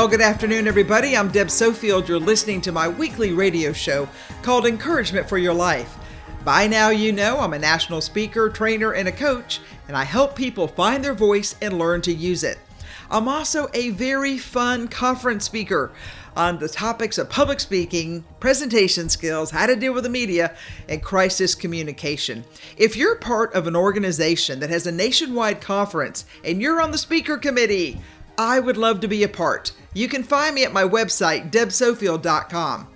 Well, good afternoon, everybody. I'm Deb Sofield. You're listening to my weekly radio show called Encouragement for Your Life. By now, you know I'm a national speaker, trainer, and a coach, and I help people find their voice and learn to use it. I'm also a very fun conference speaker on the topics of public speaking, presentation skills, how to deal with the media, and crisis communication. If you're part of an organization that has a nationwide conference and you're on the speaker committee, I would love to be a part. You can find me at my website, debsofield.com.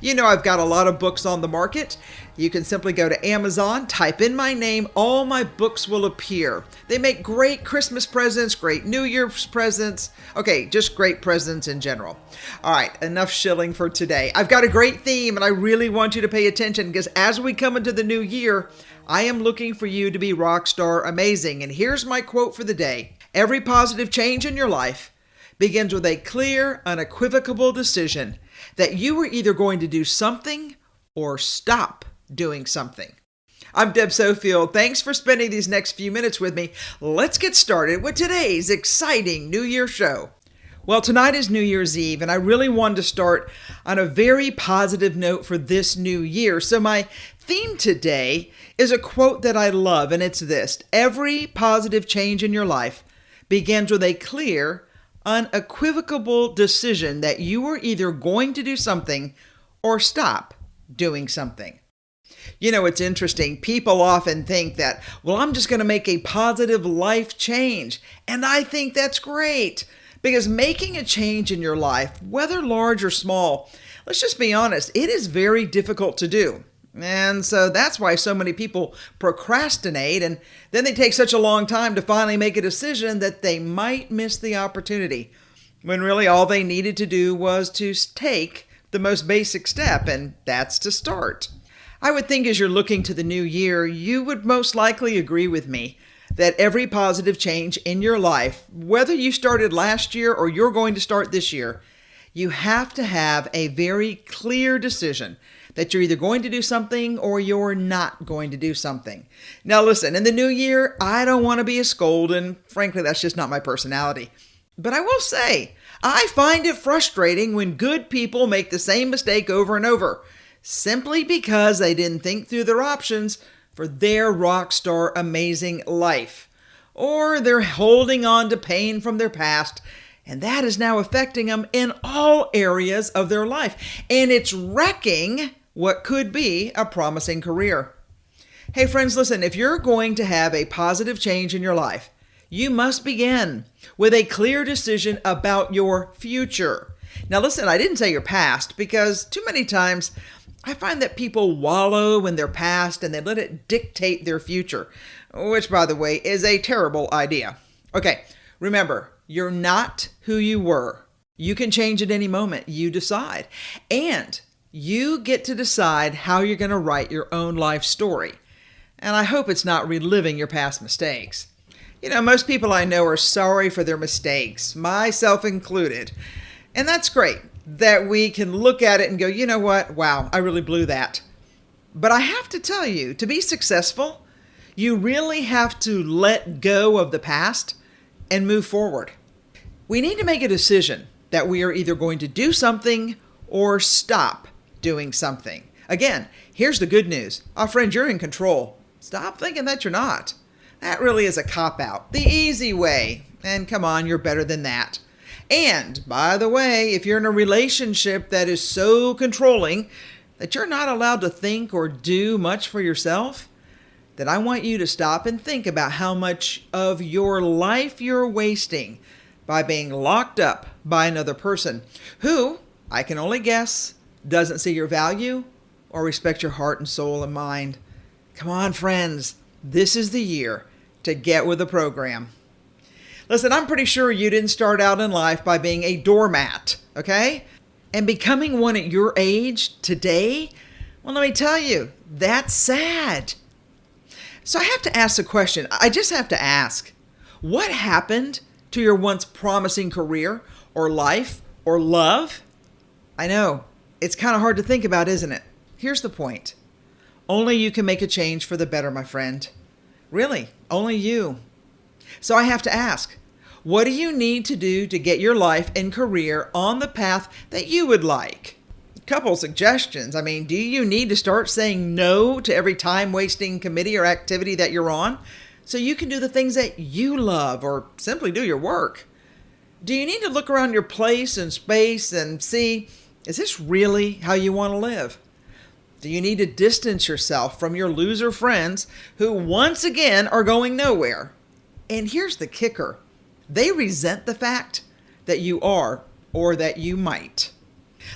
You know I've got a lot of books on the market. You can simply go to Amazon, type in my name, all my books will appear. They make great Christmas presents, great New Year's presents. Okay, just great presents in general. All right, enough shilling for today. I've got a great theme and I really want you to pay attention because as we come into the new year, I am looking for you to be rock star amazing. And here's my quote for the day. Every positive change in your life begins with a clear, unequivocal decision that you are either going to do something or stop doing something. I'm Deb Sofield. Thanks for spending these next few minutes with me. Let's get started with today's exciting New Year show. Well, tonight is New Year's Eve, and I really wanted to start on a very positive note for this new year. So my theme today is a quote that I love, and it's this: every positive change in your life begins with a clear, unequivocal decision that you are either going to do something or stop doing something. You know, it's interesting. People often think that, well, I'm just going to make a positive life change. And I think that's great because making a change in your life, whether large or small, let's just be honest, it is very difficult to do. And so that's why so many people procrastinate, and then they take such a long time to finally make a decision that they might miss the opportunity, when really all they needed to do was to take the most basic step, and that's to start. I would think as you're looking to the new year, you would most likely agree with me that every positive change in your life, whether you started last year or you're going to start this year, you have to have a very clear decision that you're either going to do something or you're not going to do something. Now listen, in the new year, I don't want to be a scold, and frankly, that's just not my personality. But I will say, I find it frustrating when good people make the same mistake over and over, simply because they didn't think through their options for their rock star amazing life. Or they're holding on to pain from their past, and that is now affecting them in all areas of their life. And it's wrecking what could be a promising career. Hey friends, listen, if you're going to have a positive change in your life, you must begin with a clear decision about your future. Now listen, I didn't say your past because too many times I find that people wallow in their past and they let it dictate their future, which by the way is a terrible idea. Okay, remember, you're not who you were. You can change at any moment. You decide. And you get to decide how you're going to write your own life story. And I hope it's not reliving your past mistakes. You know, most people I know are sorry for their mistakes, myself included. And that's great that we can look at it and go, you know what? Wow, I really blew that. But I have to tell you, to be successful, you really have to let go of the past and move forward. We need to make a decision that we are either going to do something or stop doing something. Again, here's the good news. Friend, you're in control. Stop thinking that you're not. That really is a cop-out. The easy way. And come on, you're better than that. And by the way, if you're in a relationship that is so controlling that you're not allowed to think or do much for yourself, then I want you to stop and think about how much of your life you're wasting by being locked up by another person who, I can only guess, doesn't see your value or respect your heart and soul and mind. Come on, friends. This is the year to get with the program. Listen, I'm pretty sure you didn't start out in life by being a doormat, okay? And becoming one at your age today, well, let me tell you, that's sad. So I have to ask the question. I just have to ask, what happened to your once promising career or life or love? I know, it's kind of hard to think about, isn't it? Here's the point. Only you can make a change for the better, my friend. Really, only you. So I have to ask, What do you need to do to get your life and career on the path that you would like? A couple suggestions. Do you need to start saying no to every time-wasting committee or activity that you're on so you can do the things that you love or simply do your work? Do you need to look around your place and space and see, is this really how you want to live? Do you need to distance yourself from your loser friends who once again are going nowhere? And here's the kicker. They resent the fact that you are or that you might.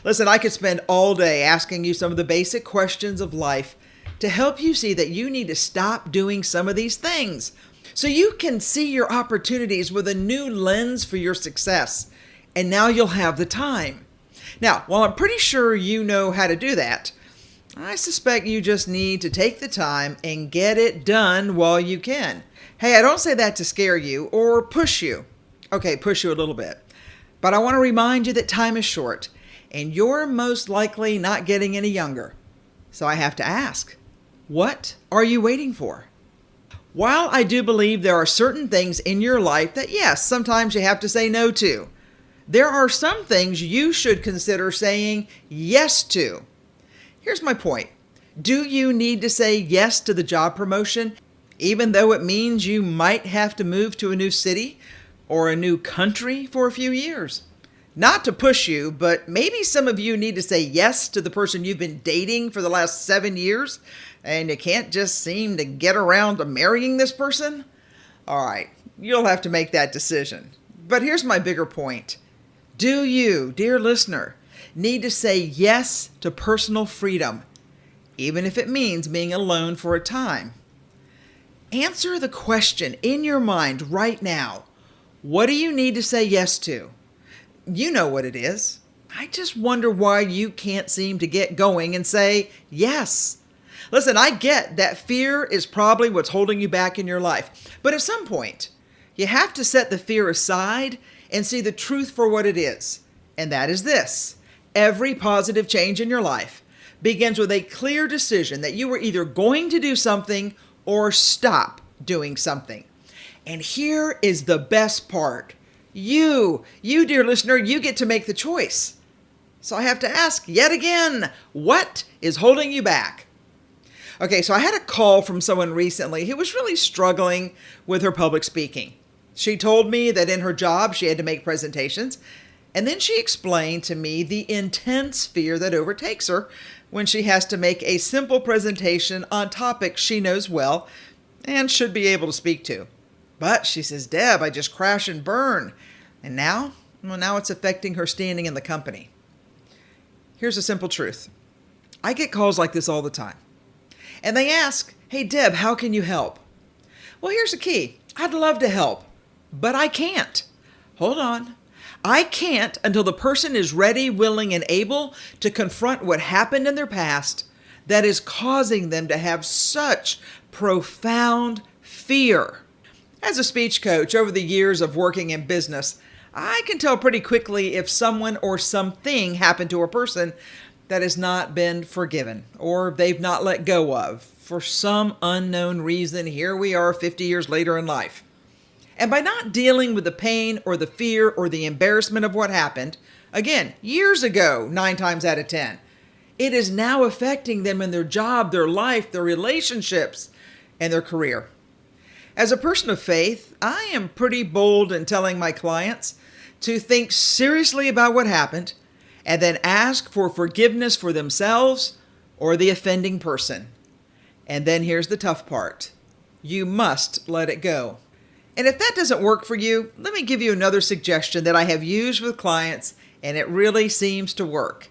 Listen, I could spend all day asking you some of the basic questions of life to help you see that you need to stop doing some of these things so you can see your opportunities with a new lens for your success. And now you'll have the time. Now, while I'm pretty sure you know how to do that, I suspect you just need to take the time and get it done while you can. Hey, I don't say that to scare you or push you. Okay, push you a little bit. But I want to remind you that time is short and you're most likely not getting any younger. So I have to ask, what are you waiting for? While I do believe there are certain things in your life that, yes, sometimes you have to say no to, there are some things you should consider saying yes to. Here's my point. Do you need to say yes to the job promotion, even though it means you might have to move to a new city or a new country for a few years? Not to push you, but maybe some of you need to say yes to the person you've been dating for the last 7 years, and you can't just seem to get around to marrying this person? All right, you'll have to make that decision. But here's my bigger point. Do you, dear listener, need to say yes to personal freedom, even if it means being alone for a time? Answer the question in your mind right now. What do you need to say yes to? You know what it is. I just wonder why you can't seem to get going and say yes. Listen, I get that fear is probably what's holding you back in your life. But at some point, you have to set the fear aside and see the truth for what it is. And that is this. Every positive change in your life begins with a clear decision that you are either going to do something or stop doing something. And here is the best part. You, dear listener, you get to make the choice. So I have to ask yet again, what is holding you back? Okay, so I had a call from someone recently who was really struggling with her public speaking. She told me that in her job she had to make presentations, and then she explained to me the intense fear that overtakes her when she has to make a simple presentation on topics she knows well and should be able to speak to. But she says, Deb, I just crash and burn. And now? Well, now it's affecting her standing in the company. Here's a simple truth. I get calls like this all the time. And they ask, hey, Deb, how can you help? Well, here's the key. I'd love to help, but I can't. Hold on. I can't until the person is ready, willing, and able to confront what happened in their past that is causing them to have such profound fear. As a speech coach, over the years of working in business, I can tell pretty quickly if someone or something happened to a person that has not been forgiven or they've not let go of. For some unknown reason, here we are 50 years later in life. And by not dealing with the pain or the fear or the embarrassment of what happened, again, years ago, 9 times out of 10, it is now affecting them in their job, their life, their relationships, and their career. As a person of faith, I am pretty bold in telling my clients to think seriously about what happened and then ask for forgiveness for themselves or the offending person. And then here's the tough part. You must let it go. And if that doesn't work for you, let me give you another suggestion that I have used with clients, and it really seems to work.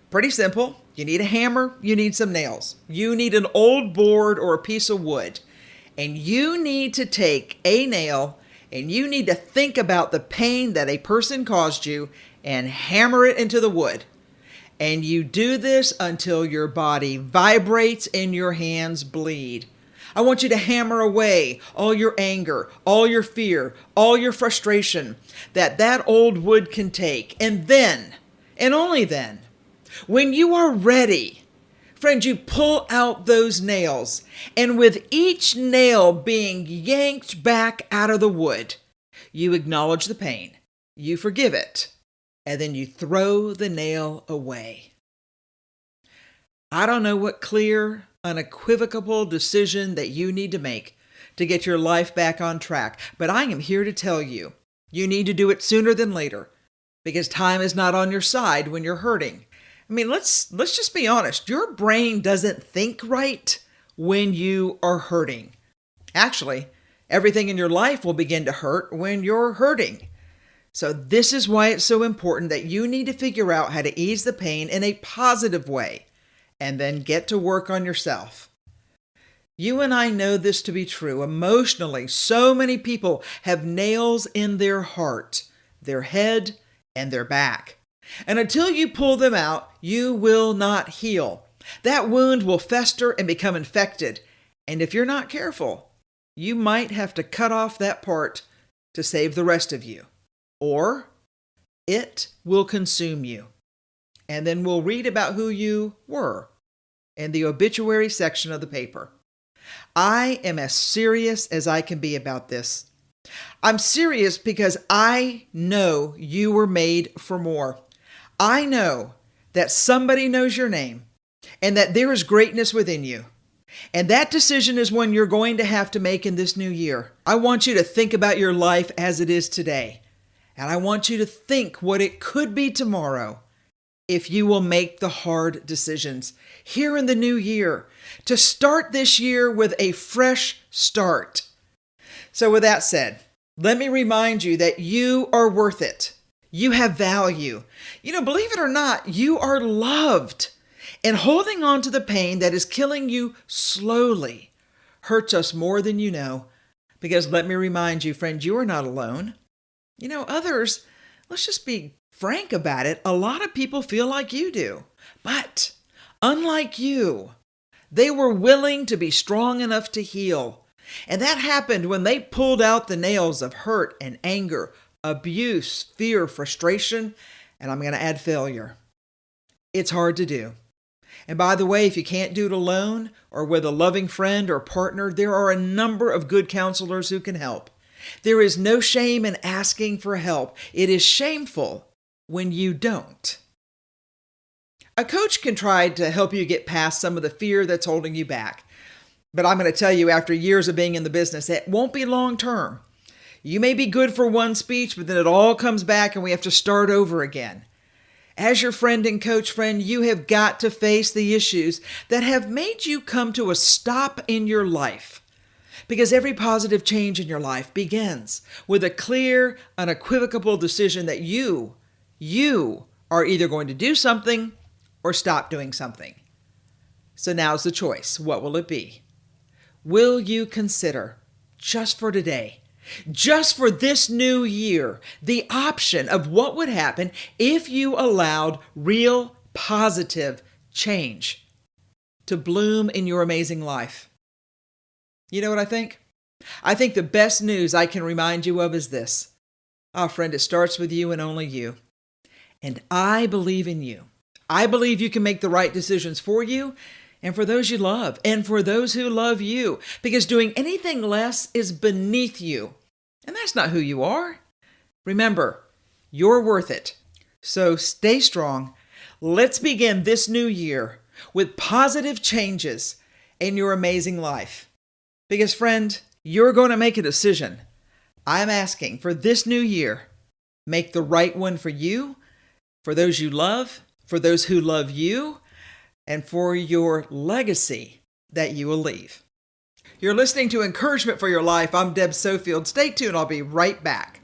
Pretty simple. You need a hammer, you need some nails. You need an old board or a piece of wood. And you need to take a nail and you need to think about the pain that a person caused you and hammer it into the wood. And you do this until your body vibrates and your hands bleed. I want you to hammer away all your anger, all your fear, all your frustration that old wood can take. And then, and only then, when you are ready, friends, you pull out those nails, and with each nail being yanked back out of the wood, You acknowledge the pain, you forgive it, and then you throw the nail away. I don't know what clear, unequivocal decision that you need to make to get your life back on track, but I am here to tell you, you need to do it sooner than later, because time is not on your side when you're hurting. I mean, let's just be honest. Your brain doesn't think right when you are hurting. Actually, everything in your life will begin to hurt when you're hurting. So this is why it's so important that you need to figure out how to ease the pain in a positive way and then get to work on yourself. You and I know this to be true. Emotionally, so many people have nails in their heart, their head, and their back. And until you pull them out, you will not heal. That wound will fester and become infected. And if you're not careful, you might have to cut off that part to save the rest of you. Or it will consume you. And then we'll read about who you were in the obituary section of the paper. I am as serious as I can be about this. I'm serious because I know you were made for more. I know that somebody knows your name and that there is greatness within you. And that decision is one you're going to have to make in this new year. I want you to think about your life as it is today. And I want you to think what it could be tomorrow if you will make the hard decisions here in the new year to start this year with a fresh start. So with that said, let me remind you that you are worth it. You have value. Believe it or not, you are loved. And holding on to the pain that is killing you slowly hurts us more than you know. Because let me remind you, friend, you are not alone. Others, let's just be frank about it, a lot of people feel like you do. But unlike you, they were willing to be strong enough to heal. And that happened when they pulled out the nails of hurt and anger, abuse, fear, frustration, and I'm going to add failure. It's hard to do. And by the way, if you can't do it alone or with a loving friend or partner, there are a number of good counselors who can help. There is no shame in asking for help. It is shameful when you don't. A coach can try to help you get past some of the fear that's holding you back. But I'm going to tell you, after years of being in the business, it won't be long term. You may be good for one speech, but then it all comes back and we have to start over again. As your friend and coach friend, you have got to face the issues that have made you come to a stop in your life. Because every positive change in your life begins with a clear, unequivocal decision that you are either going to do something or stop doing something. So now's the choice. What will it be? Will you consider, just for today, just for this new year, the option of what would happen if you allowed real positive change to bloom in your amazing life? You know what I think? I think the best news I can remind you of is this. Friend, it starts with you and only you. And I believe in you. I believe you can make the right decisions for you and for those you love and for those who love you, because doing anything less is beneath you. And that's not who you are. Remember, you're worth it. So stay strong. Let's begin this new year with positive changes in your amazing life. Because friend, you're going to make a decision. I'm asking for this new year, make the right one for you, for those you love, for those who love you, and for your legacy that you will leave. You're listening to Encouragement for Your Life. I'm Deb Sofield. Stay tuned. I'll be right back.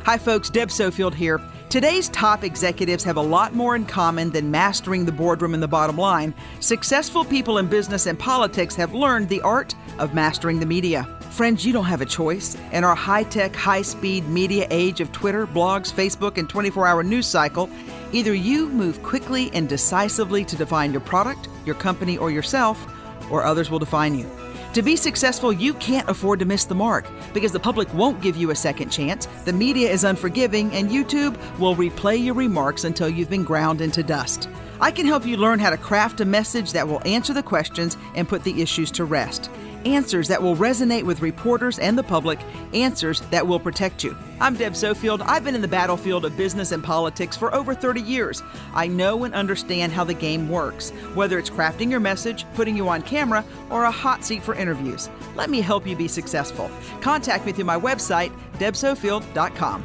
Hi, folks. Deb Sofield here. Today's top executives have a lot more in common than mastering the boardroom and the bottom line. Successful people in business and politics have learned the art of mastering the media. Friends, you don't have a choice. In our high-tech, high-speed media age of Twitter, blogs, Facebook, and 24-hour news cycle, either you move quickly and decisively to define your product, your company, or yourself, or others will define you. To be successful, you can't afford to miss the mark because the public won't give you a second chance, the media is unforgiving, and YouTube will replay your remarks until you've been ground into dust. I can help you learn how to craft a message that will answer the questions and put the issues to rest. answers that will resonate with reporters and the public, answers that will protect you. I'm Deb Sofield. I've been in the battlefield of business and politics for over 30 years. I know and understand how the game works, whether it's crafting your message, putting you on camera, or a hot seat for interviews. Let me help you be successful. Contact me through my website, debsofield.com.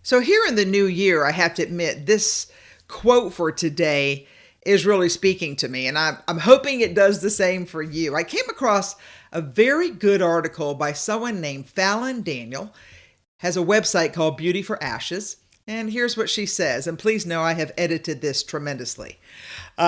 So here in the new year, I have to admit, this quote for today is really speaking to me, and I'm hoping it does the same for you. I came across a very good article by someone named Fallon Daniel, has a website called Beauty for Ashes, and here's what she says, and please know I have edited this tremendously.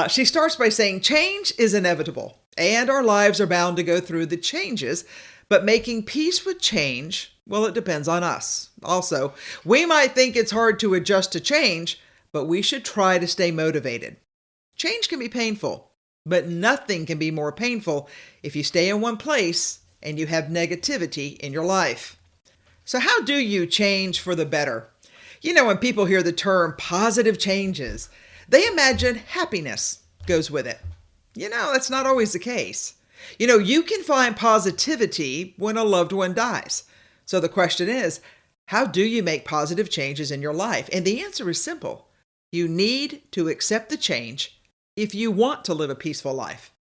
She starts by saying, change is inevitable, and our lives are bound to go through the changes, but making peace with change, well, it depends on us. Also, we might think it's hard to adjust to change, but we should try to stay motivated. Change can be painful, but nothing can be more painful if you stay in one place and you have negativity in your life. So how do you change for the better? You know, when people hear the term positive changes, they imagine happiness goes with it. You know, that's not always the case. You know, you can find positivity when a loved one dies. So the question is, how do you make positive changes in your life? And the answer is simple. You need to accept the change if you want to live a peaceful life.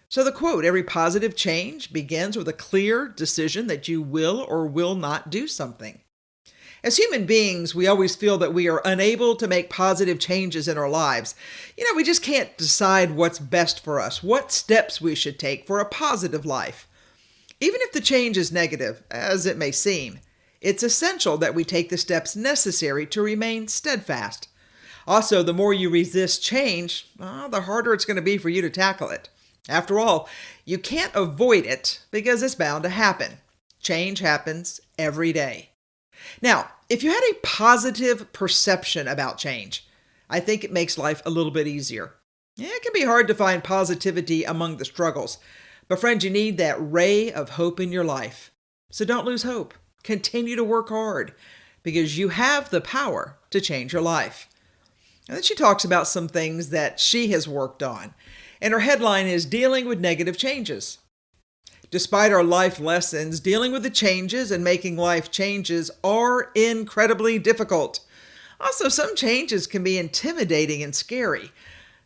So the quote, every positive change begins with a clear decision that you will or will not do something. As human beings, we always feel that we are unable to make positive changes in our lives. You know, we just can't decide what's best for us, what steps we should take for a positive life. Even if the change is negative, as it may seem, it's essential that we take the steps necessary to remain steadfast. Also, the more you resist change, the harder it's going to be for you to tackle it. After all, you can't avoid it because it's bound to happen. Change happens every day. Now, if you had a positive perception about change, I think it makes life a little bit easier. Yeah, it can be hard to find positivity among the struggles, but friends, you need that ray of hope in your life. So don't lose hope. Continue to work hard because you have the power to change your life. And then she talks about some things that she has worked on, and her headline is Dealing with Negative Changes. Despite our life lessons, dealing with the changes and making life changes are incredibly difficult. Also, some changes can be intimidating and scary.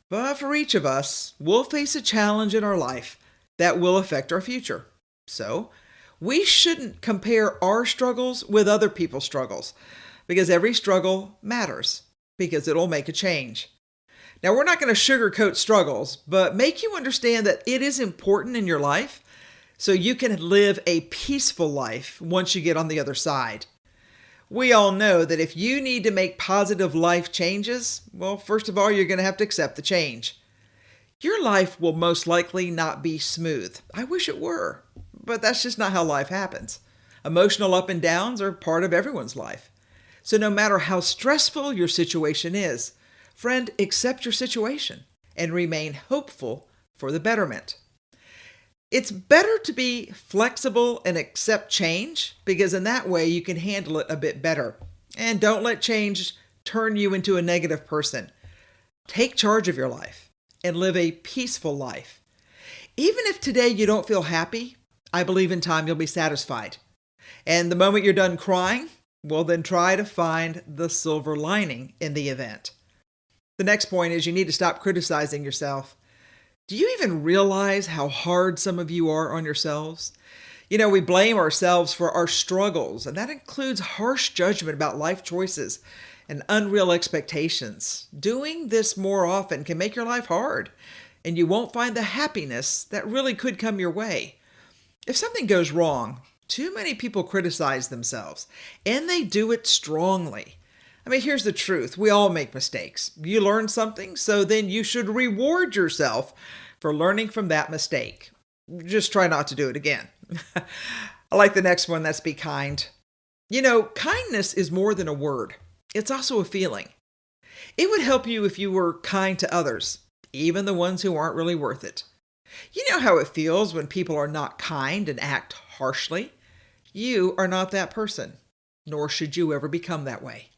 But for each of us, we'll face a challenge in our life that will affect our future. So, we shouldn't compare our struggles with other people's struggles, because every struggle matters, because it'll make a change. Now, we're not going to sugarcoat struggles, but make you understand that it is important in your life so you can live a peaceful life once you get on the other side. We all know that if you need to make positive life changes, well, first of all, you're going to have to accept the change. Your life will most likely not be smooth. I wish it were, but that's just not how life happens. Emotional up and downs are part of everyone's life. So no matter how stressful your situation is, friend, accept your situation and remain hopeful for the betterment. It's better to be flexible and accept change because in that way you can handle it a bit better. And don't let change turn you into a negative person. Take charge of your life and live a peaceful life. Even if today you don't feel happy, I believe in time you'll be satisfied. And the moment you're done crying, well, then try to find the silver lining in the event. The next point is you need to stop criticizing yourself. Do you even realize how hard some of you are on yourselves? You know, we blame ourselves for our struggles, and that includes harsh judgment about life choices and unreal expectations. Doing this more often can make your life hard, and you won't find the happiness that really could come your way. If something goes wrong, too many people criticize themselves, and they do it strongly. I mean, here's the truth. We all make mistakes. You learn something, so then you should reward yourself for learning from that mistake. Just try not to do it again. I like the next one. That's be kind. You know, kindness is more than a word. It's also a feeling. It would help you if you were kind to others, even the ones who aren't really worth it. You know how it feels when people are not kind and act harshly. You are not that person, nor should you ever become that way.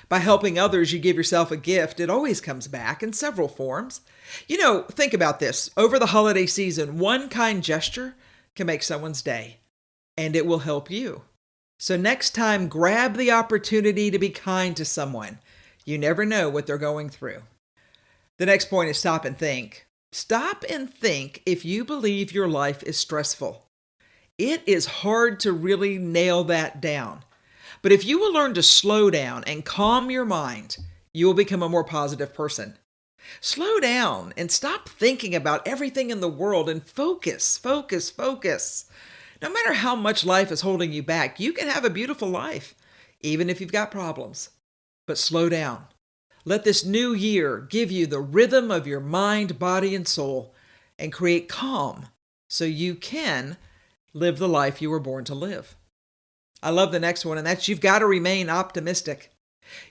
By helping others, you give yourself a gift. It always comes back in several forms. Think about this. Over the holiday season, one kind gesture can make someone's day, and it will help you. So next time, grab the opportunity to be kind to someone. You never know what they're going through. The next point is stop and think. Stop and think if you believe your life is stressful. It is hard to really nail that down. But if you will learn to slow down and calm your mind, you will become a more positive person. Slow down and stop thinking about everything in the world and focus. No matter how much life is holding you back, you can have a beautiful life, even if you've got problems. But slow down. Let this new year give you the rhythm of your mind, body, and soul and create calm so you can live the life you were born to live. I love the next one, and that's you've got to remain optimistic.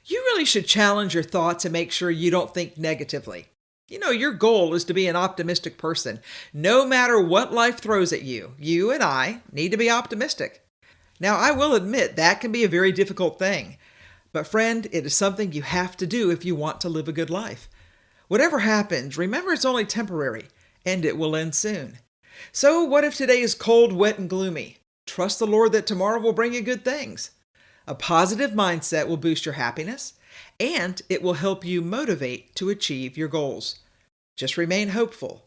You really should challenge your thoughts and make sure you don't think negatively. Your goal is to be an optimistic person. No matter what life throws at you, you and I need to be optimistic. Now, I will admit that can be a very difficult thing. But friend, it is something you have to do if you want to live a good life. Whatever happens, remember it's only temporary, and it will end soon. So what if today is cold, wet, and gloomy? Trust the Lord that tomorrow will bring you good things. A positive mindset will boost your happiness, and it will help you motivate to achieve your goals. Just remain hopeful.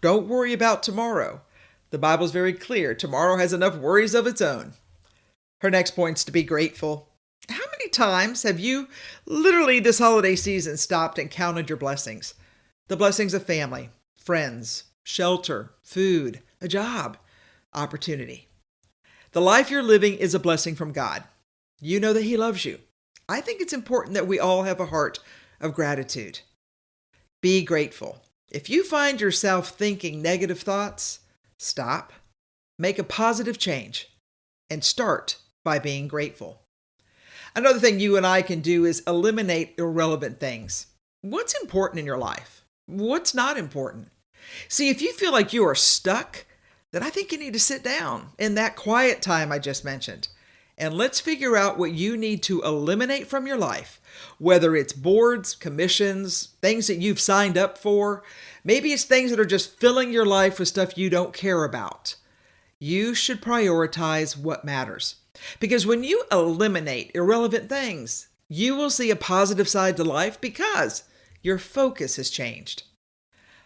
Don't worry about tomorrow. The Bible is very clear. Tomorrow has enough worries of its own. Her next point is to be grateful. How many times have you literally this holiday season stopped and counted your blessings? The blessings of family, friends, shelter, food, a job, opportunity. The life you're living is a blessing from God. You know that He loves you. I think it's important that we all have a heart of gratitude. Be grateful. If you find yourself thinking negative thoughts, stop, make a positive change, and start by being grateful. Another thing you and I can do is eliminate irrelevant things. What's important in your life? What's not important? See, if you feel like you are stuck, then I think you need to sit down in that quiet time I just mentioned. And let's figure out what you need to eliminate from your life, whether it's boards, commissions, things that you've signed up for. Maybe it's things that are just filling your life with stuff you don't care about. You should prioritize what matters. Because when you eliminate irrelevant things, you will see a positive side to life because your focus has changed.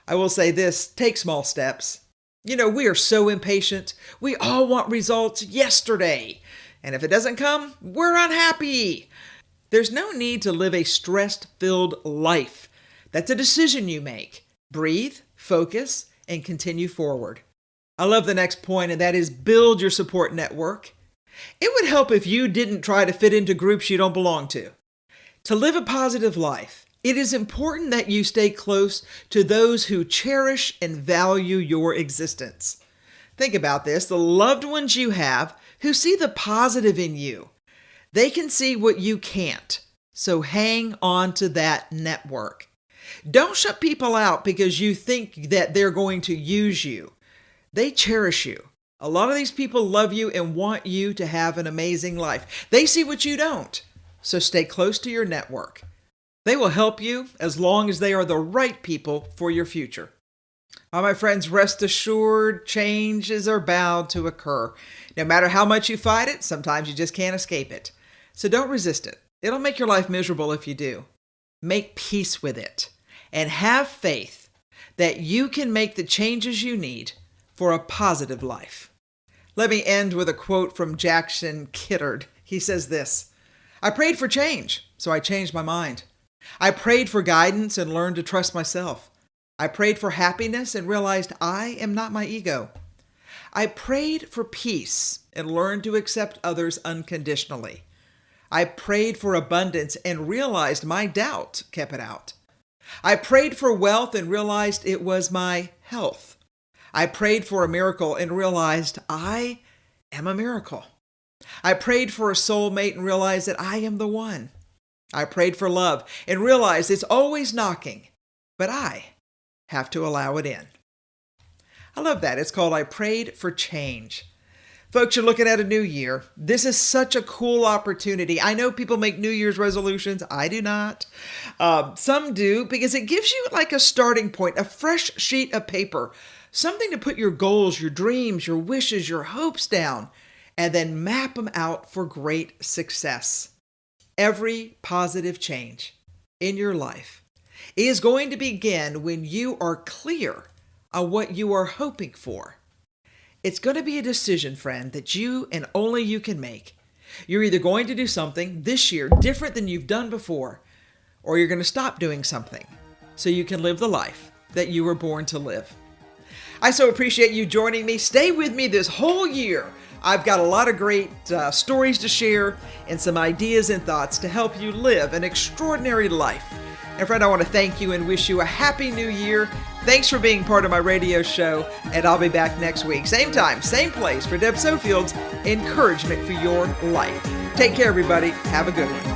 I will say this, take small steps. We are so impatient. We all want results yesterday. And if it doesn't come, we're unhappy. There's no need to live a stress-filled life. That's a decision you make. Breathe, focus, and continue forward. I love the next point, and that is build your support network. It would help if you didn't try to fit into groups you don't belong to. To live a positive life, it is important that you stay close to those who cherish and value your existence. Think about this, the loved ones you have who see the positive in you. They can see what you can't, so hang on to that network. Don't shut people out because you think that they're going to use you. They cherish you. A lot of these people love you and want you to have an amazing life. They see what you don't, so stay close to your network. They will help you as long as they are the right people for your future. My friends, rest assured, changes are bound to occur. No matter how much you fight it, sometimes you just can't escape it. So don't resist it. It'll make your life miserable if you do. Make peace with it and have faith that you can make the changes you need for a positive life. Let me end with a quote from Jackson Kittard. He says this, "I prayed for change, so I changed my mind. I prayed for guidance and learned to trust myself. I prayed for happiness and realized I am not my ego. I prayed for peace and learned to accept others unconditionally. I prayed for abundance and realized my doubt kept it out. I prayed for wealth and realized it was my health. I prayed for a miracle and realized I am a miracle. I prayed for a soulmate and realized that I am the one. I prayed for love and realized it's always knocking, but I have to allow it in." I love that. It's called I Prayed for Change. Folks, you're looking at a new year. This is such a cool opportunity. I know people make New Year's resolutions. I do not. Some do because it gives you like a starting point, a fresh sheet of paper, something to put your goals, your dreams, your wishes, your hopes down, and then map them out for great success. Every positive change in your life is going to begin when you are clear on what you are hoping for. It's going to be a decision, friend, that you and only you can make. You're either going to do something this year different than you've done before, or you're going to stop doing something so you can live the life that you were born to live. I so appreciate you joining me. Stay with me this whole year. I've got a lot of great stories to share and some ideas and thoughts to help you live an extraordinary life. And friend, I want to thank you and wish you a happy new year. Thanks for being part of my radio show, and I'll be back next week. Same time, same place for Deb Sofield's Encouragement for Your Life. Take care, everybody. Have a good one.